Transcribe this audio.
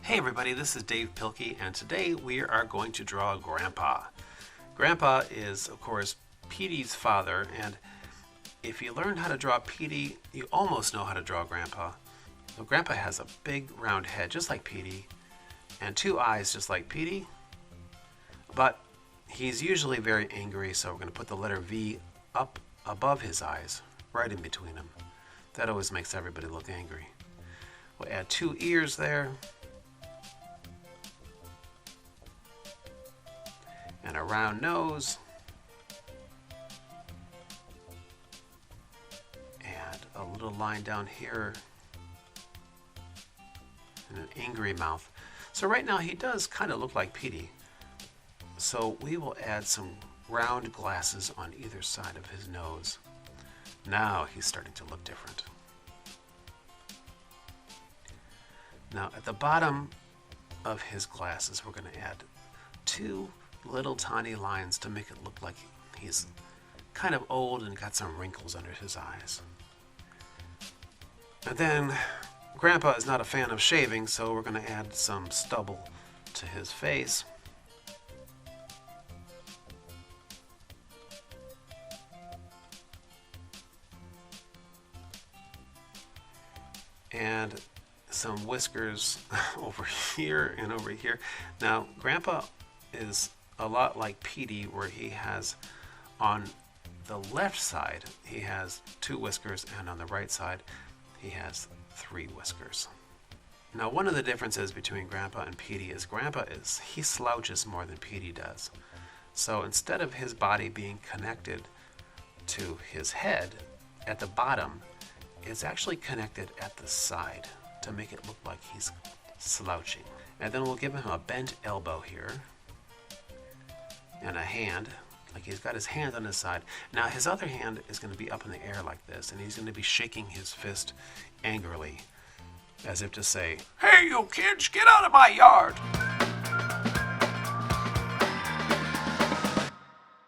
Hey everybody, this is Dav Pilkey, and today we are going to draw Grandpa. Grandpa is, of course, Petey's father, and if you learned how to draw Petey, you almost know how to draw Grandpa. So Grandpa has a big round head, just like Petey, and two eyes, just like Petey, but he's usually very angry, so we're going to put the letter V up above his eyes, right in between them. That always makes everybody look angry. We'll add two ears there, and a round nose, and a little line down here, and an angry mouth. So right now he does kind of look like Petey. So we will add some round glasses on either side of his nose. Now he's starting to look different. Now at the bottom of his glasses we're going to add two little tiny lines to make it look like he's kind of old and got some wrinkles under his eyes. And then Grandpa is not a fan of shaving, so we're going to add some stubble to his face. And some whiskers over here and over here. Now Grandpa is a lot like Petey, where he has on the left side he has two whiskers, and on the right side he has three whiskers. Now one of the differences between Grandpa and Petey is he slouches more than Petey does. So instead of his body being connected to his head at the bottom, it's actually connected at the side to make it look like he's slouching. And then we'll give him a bent elbow here, and a hand, like he's got his hand on his side. Now his other hand is going to be up in the air like this, and he's going to be shaking his fist angrily, as if to say, "Hey you kids, get out of my yard!"